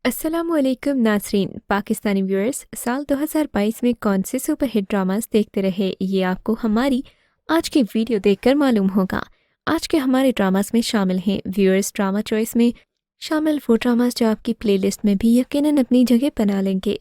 अस्सलाम वालेकुम नाज़रीन। पाकिस्तानी व्यूअर्स, साल 2022 में कौन से सुपर हिट ड्रामास देखते रहे, ये आपको हमारी आज की वीडियो देखकर मालूम होगा। आज के हमारे ड्रामास में शामिल हैं व्यूअर्स ड्रामा चॉइस में शामिल वो ड्रामास जो आपकी प्लेलिस्ट में भी यकीनन अपनी जगह बना लेंगे।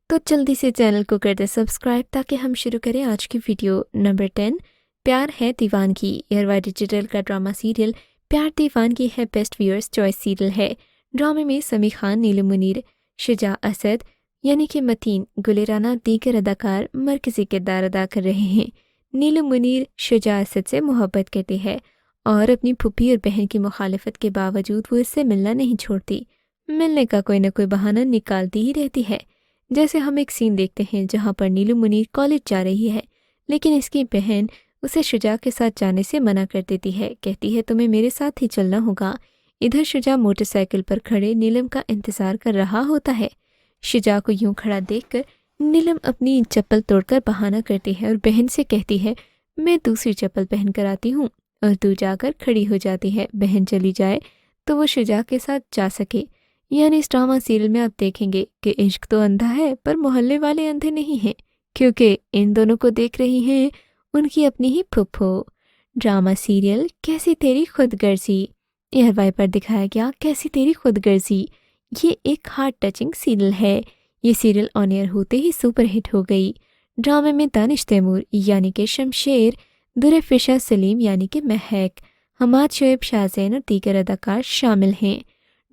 तो जल्दी से चैनल को कर दे सब्सक्राइब ताकि हम शुरू करें आज की वीडियो। नंबर 10, प्यार है दीवानगी। एयरवाई डिजिटल का ड्रामा सीरियल प्यार दीवानगी है बेस्ट व्यूअर्स चॉइस सीरियल है। ड्रामे में समी खान, नीलम मुनीर, शुजा असद यानी कि मतीन, गुल राना दीगर अदाकार मरकज़ी किरदार अदा कर रहे हैं। नीलम मुनीर शुजा असद से मोहब्बत करती है और अपनी फूफी और बहन की मुखालफत के बावजूद वो इससे मिलना नहीं छोड़ती। मिलने का कोई ना कोई बहाना निकालती ही रहती है। जैसे हम एक सीन देखते हैं जहाँ पर नीलम मुनीर कॉलेज जा रही है, लेकिन इसकी बहन उसे शुजा के साथ जाने से मना कर देती है। कहती है तुम्हें मेरे साथ ही चलना होगा। इधर शुजा मोटरसाइकिल पर खड़े नीलम का इंतज़ार कर रहा होता है। शुजा को यूं खड़ा देखकर नीलम अपनी चप्पल तोड़कर बहाना करती है और बहन से कहती है मैं दूसरी चप्पल पहन कर आती हूँ, और तू जाकर खड़ी हो जाती है। बहन चली जाए तो वो शुजा के साथ जा सके। यानी इस ड्रामा सीरियल में आप देखेंगे कि इश्क तो अंधा है पर मोहल्ले वाले अंधे नहीं हैं, क्योंकि इन दोनों को देख रही हैं उनकी अपनी ही फुफ्फो। ड्रामा सीरियल कैसी तेरी खुदगर्जी एयरवाई पर दिखाया गया कैसी तेरी खुदगर्जी। ये एक हार्ट टचिंग सीरियल है। ये सीरियल ऑन एयर होते ही सुपर हिट हो गई। ड्रामे में दानिश तैमूर यानी कि शमशेर, दुरेफिशा सलीम यानी कि महक, हमाद शोएब शाहजैन और दीगर अदाकार शामिल हैं।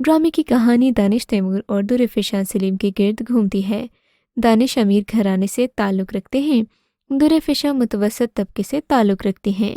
ड्रामे की कहानी दानिश तैमूर और दुरेफिशा सलीम के गिर्द घूमती है। दानिश अमीर घराने से ताल्लुक़ रखते हैं, दुरेफिशा मुतवसत तबके से ताल्लुक़ रखती हैं।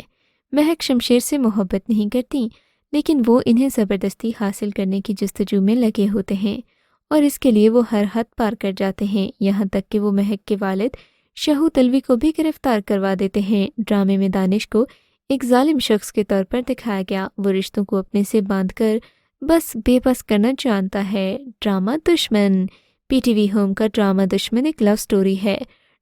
महक शमशेर से मोहब्बत नहीं करती, लेकिन वो इन्हें ज़बरदस्ती हासिल करने की जस्तजू में लगे होते हैं और इसके लिए वो हर हद पार कर जाते हैं, यहाँ तक कि वो महक के वालिद शहू तलवी को भी गिरफ्तार करवा देते हैं। ड्रामे में दानिश को एक जालिम शख्स के तौर पर दिखाया गया। वो रिश्तों को अपने से बांधकर बस बेबस करना जानता है। ड्रामा दुश्मन पीटीवी होम का ड्रामा दुश्मन एक लव स्टोरी है।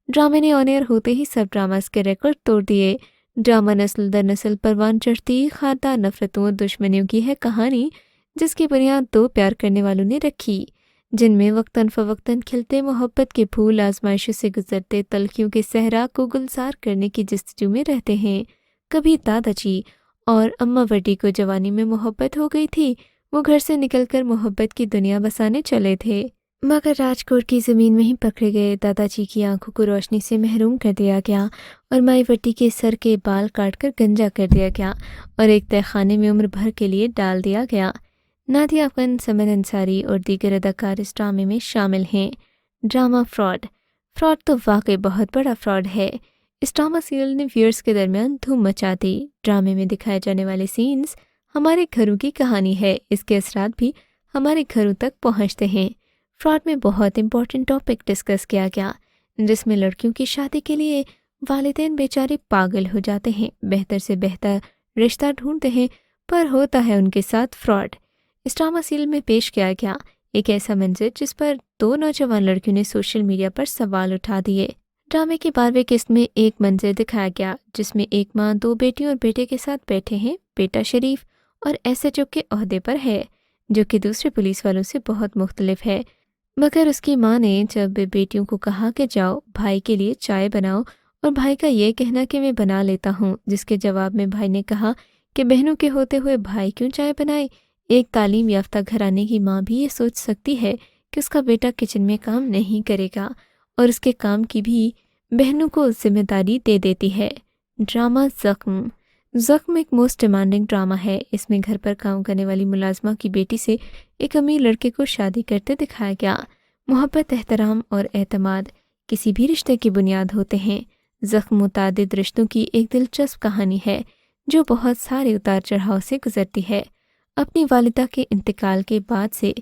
ड्रामे ने ऑन एयर होते ही सब ड्रामास के रिकॉर्ड तोड़ दिए। ड्रामा नस्ल दर नस्ल परवान चढ़ती खानदान नफरतों और दुश्मनियों की है कहानी, जिसकी बुनियाद दो प्यार करने वालों ने रखी, जिनमें वक्तन फ़वक्तन खिलते मोहब्बत के फूल आजमाइशों से गुजरते तलखियों के सहरा को गुलजार करने की जस्तजू में रहते हैं। कभी दादाजी और अम्मा वड्डी को जवानी में मोहब्बत हो गई थी। वो घर से निकलकर मोहब्बत की दुनिया बसाने चले थे, मगर राजकोट की ज़मीन में ही पकड़े गए। दादाजी की आंखों को रोशनी से महरूम कर दिया गया और माई वट्टी के सर के बाल काटकर गंजा कर दिया गया और एक तहखाने में उम्र भर के लिए डाल दिया गया। नादिया अफगान, समन अंसारी और दीगर अदाकार इस ड्रामे में शामिल हैं। ड्रामा फ्रॉड तो वाकई बहुत बड़ा फ्रॉड है। इस ड्रामा सीरियल ने व्यूअर्स के दरमियान धूम मचा दी। ड्रामे में दिखाए जाने वाले सीन्स हमारे घरों की कहानी है। इसके असरात भी हमारे घरों तक पहुँचते हैं। फ्रॉड में बहुत इंपॉर्टेंट टॉपिक डिस्कस किया गया, जिसमें लड़कियों की शादी के लिए वालिदैन बेचारे पागल हो जाते हैं, बेहतर से बेहतर रिश्ता ढूंढते हैं, पर होता है उनके साथ फ्रॉड। इस ड्रामा सीरियल में पेश किया गया एक ऐसा मंजर जिस पर दो नौजवान लड़कियों ने सोशल मीडिया पर सवाल उठा दिए। ड्रामे की 12वीं किस्त में एक मंजर दिखाया गया जिसमें एक माँ दो बेटियों और बेटे के साथ बैठे हैं। बेटा शरीफ और एसएचओ के ओहदे पर है, जो कि दूसरे पुलिस वालों से बहुत मुख्तलिफ है। मगर उसकी माँ ने जब बेटियों को कहा कि जाओ भाई के लिए चाय बनाओ, और भाई का ये कहना कि मैं बना लेता हूँ, जिसके जवाब में भाई ने कहा कि बहनों के होते हुए भाई क्यों चाय बनाए। एक तालीम याफ्ता घराने की माँ भी ये सोच सकती है कि उसका बेटा किचन में काम नहीं करेगा और उसके काम की भी बहनों को जिम्मेदारी दे देती है। ड्रामा ज़ख्म एक मोस्ट डिमांडिंग ड्रामा है। इसमें घर पर काम करने वाली मुलाजमा की बेटी से एक अमीर लड़के को शादी करते दिखाया गया। मोहब्बत, एहतराम और एतमाद किसी भी रिश्ते की बुनियाद होते हैं। ज़ख्म मुतादिद रिश्तों की एक दिलचस्प कहानी है जो बहुत सारे उतार चढ़ाव से गुजरती है। अपनी वालिदा के इंतकाल के बाद से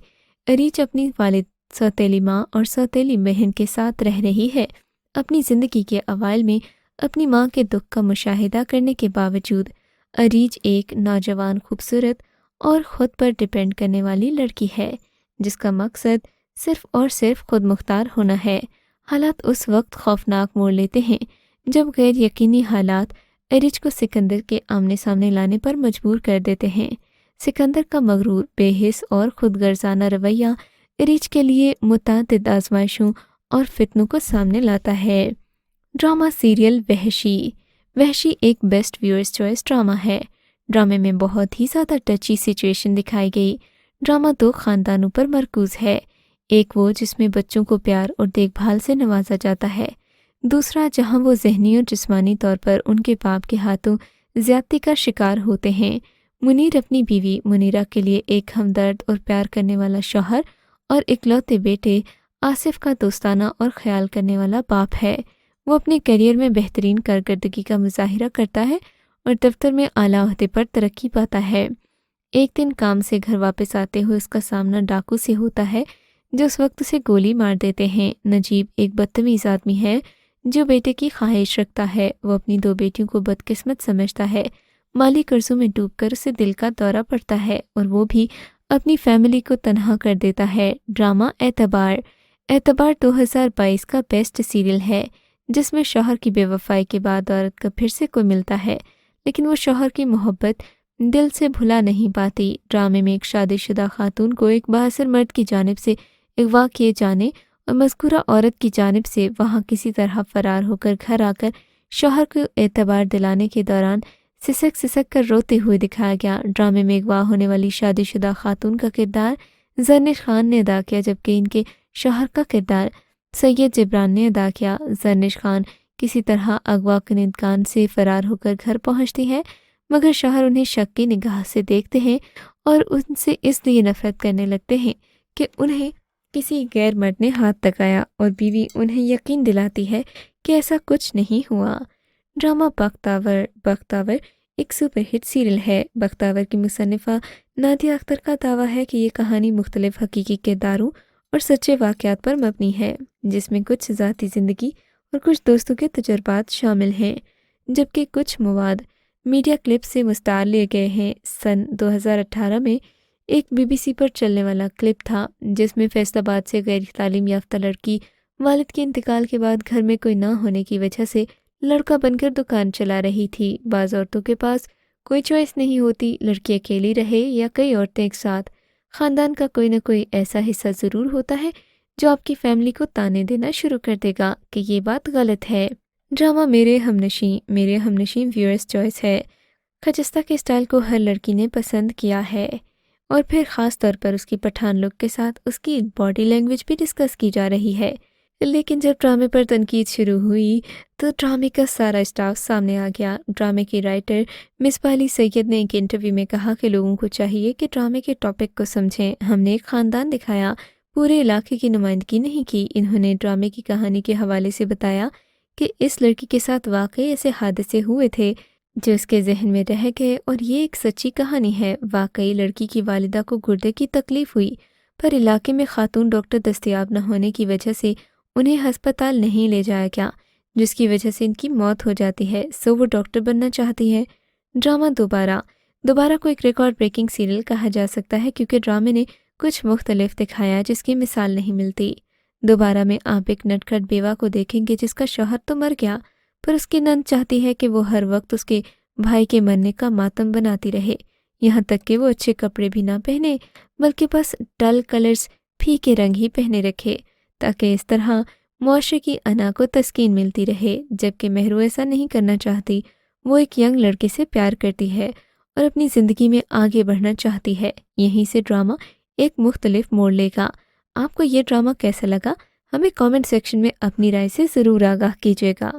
अरीज अपनी वालिद, सौतेली माँ और सौतेली बहन के साथ रह रही है। अपनी ज़िंदगी के अवाइल में अपनी माँ के दुख का मुशाहिदा करने के बावजूद अरीज एक नौजवान, खूबसूरत और ख़ुद पर डिपेंड करने वाली लड़की है, जिसका मकसद सिर्फ़ और सिर्फ खुद मुख्तार होना है। हालात उस वक्त खौफनाक मोड़ लेते हैं जब गैर यकीनी हालात अरीज को सिकंदर के आमने सामने लाने पर मजबूर कर देते हैं। सिकंदर का मगरूर, बेहिस और खुदगर्जाना रवैया ریچ کے لیے متعدد آزمائشوں اور فتنوں کو سامنے لاتا ہے۔ Drama serial وحشی۔ وحشی ایک بیسٹ ویورز چوائس ڈرامہ ہے۔ ڈرامے میں بہت ہی زیادہ ٹچی سچویشن دکھائی گئی۔ ڈرامہ دو خاندانوں پر مرکوز ہے، ایک وہ جس میں بچوں کو پیار اور دیکھ بھال سے نوازا جاتا ہے، دوسرا جہاں وہ ذہنی اور جسمانی طور پر ان کے باپ کے ہاتھوں زیادتی کا شکار ہوتے ہیں۔ منیر اپنی بیوی منیرہ کے لیے ایک ہمدرد اور پیار کرنے والا شوہر اور اکلوتے بیٹے آصف کا دوستانہ اور خیال کرنے والا باپ ہے۔ وہ اپنے کیریئر میں بہترین کارکردگی کا مظاہرہ کرتا ہے اور دفتر میں اعلیٰ عہدے پر ترقی پاتا ہے۔ ایک دن کام سے گھر واپس آتے ہوئے اس کا سامنا ڈاکو سے ہوتا ہے جو اس وقت اسے گولی مار دیتے ہیں۔ نجیب ایک بدتمیز آدمی ہے جو بیٹے کی خواہش رکھتا ہے۔ وہ اپنی دو بیٹیوں کو بدقسمت سمجھتا ہے، مالی قرضوں میں ڈوب کر اسے دل کا دورہ پڑتا ہے اور وہ بھی اپنی فیملی کو تنہا کر دیتا ہے۔ ڈرامہ اعتبار۔ اعتبار 2022 کا بیسٹ سیریل ہے جس میں شوہر کی بے وفائی کے بعد عورت کا پھر سے کوئی ملتا ہے، لیکن وہ شوہر کی محبت دل سے بھلا نہیں پاتی۔ ڈرامے میں ایک شادی شدہ خاتون کو ایک بااثر مرد کی جانب سے اغوا کیے جانے اور مذکورہ عورت کی جانب سے وہاں کسی طرح فرار ہو کر گھر آ کر شوہر کو اعتبار دلانے کے دوران سسک سسک کر روتے ہوئے دکھایا گیا۔ ڈرامے میں اغوا ہونے والی شادی شدہ خاتون کا کردار زرنش خان نے ادا کیا، جبکہ ان کے شوہر کا کردار سید جبران نے ادا کیا۔ زرنش خان کسی طرح اغوا کنندگان سے فرار ہو کر گھر پہنچتی ہے، مگر شوہر انہیں شک کی نگاہ سے دیکھتے ہیں اور ان سے اس لیے نفرت کرنے لگتے ہیں کہ انہیں کسی غیر مرد نے ہاتھ تکایا، اور بیوی انہیں یقین دلاتی ہے کہ ایسا کچھ نہیں ہوا۔ ڈرامہ بختاور۔ بختاور ایک سپر ہٹ سیریل ہے۔ بختاور کی مصنفہ نادیہ اختر کا دعویٰ ہے کہ یہ کہانی مختلف حقیقی کرداروں اور سچے واقعات پر مبنی ہے، جس میں کچھ ذاتی زندگی اور کچھ دوستوں کے تجربات شامل ہیں، جبکہ کچھ مواد میڈیا کلپ سے مستعار لیے گئے ہیں۔ سن 2018 میں ایک BBC پر چلنے والا کلپ تھا جس میں فیصل آباد سے غیر تعلیم یافتہ لڑکی والد کے انتقال کے بعد گھر میں کوئی نہ ہونے کی وجہ سے لڑکا بن کر دکان چلا رہی تھی۔ بعض عورتوں کے پاس کوئی چوائس نہیں ہوتی، لڑکی اکیلی رہے یا کئی عورتیں ایک ساتھ، خاندان کا کوئی نہ کوئی ایسا حصہ ضرور ہوتا ہے جو آپ کی فیملی کو تانے دینا شروع کر دے گا کہ یہ بات غلط ہے۔ ڈرامہ میرے ہمنشیں۔ میرے ہمنشیں ویورز چوائس ہے۔ خجستہ کے اسٹائل کو ہر لڑکی نے پسند کیا ہے، اور پھر خاص طور پر اس کی پٹھان لک کے ساتھ اس کی باڈی لینگویج بھی ڈسکس کی جا رہی ہے۔ لیکن جب ڈرامے پر تنقید شروع ہوئی تو ڈرامے کا سارا اسٹاف سامنے آ گیا۔ ڈرامے کی رائٹر مصباح علی سید نے ایک انٹرویو میں کہا کہ لوگوں کو چاہیے کہ ڈرامے کے ٹاپک کو سمجھیں۔ ہم نے ایک خاندان دکھایا، پورے علاقے کی نمائندگی نہیں کی۔ انہوں نے ڈرامے کی کہانی کے حوالے سے بتایا کہ اس لڑکی کے ساتھ واقعی ایسے حادثے ہوئے تھے جو اس کے ذہن میں رہ گئے، اور یہ ایک سچی کہانی ہے۔ واقعی لڑکی کی والدہ کو گردے کی تکلیف ہوئی، پر علاقے میں خاتون ڈاکٹر دستیاب نہ ہونے کی وجہ سے انہیں ہسپتال نہیں لے جایا گیا، جس کی وجہ سے ان کی موت ہو جاتی ہے، سو وہ ڈاکٹر بننا چاہتی ہے۔ ڈرامہ دوبارہ۔ دوبارہ کو ایک ریکارڈ بریکنگ سیریل کہا جا سکتا ہے کیونکہ ڈرامے نے کچھ مختلف دکھایا جس کی مثال نہیں ملتی۔ دوبارہ میں آپ ایک نٹکھٹ بیوہ کو دیکھیں گے جس کا شوہر تو مر گیا، پر اس کی نند چاہتی ہے کہ وہ ہر وقت اس کے بھائی کے مرنے کا ماتم بناتی رہے، یہاں تک کہ وہ اچھے کپڑے بھی نہ پہنے بلکہ بس ڈل کلرز، پھیکے رنگ ہی پہنے رکھے، تاکہ اس طرح معاشرے کی انا کو تسکین ملتی رہے۔ جبکہ مہرو ایسا نہیں کرنا چاہتی، وہ ایک ینگ لڑکے سے پیار کرتی ہے اور اپنی زندگی میں آگے بڑھنا چاہتی ہے۔ یہیں سے ڈرامہ ایک مختلف موڑ لے گا۔ آپ کو یہ ڈرامہ کیسا لگا؟ ہمیں کامنٹ سیکشن میں اپنی رائے سے ضرور آگاہ کیجیے گا۔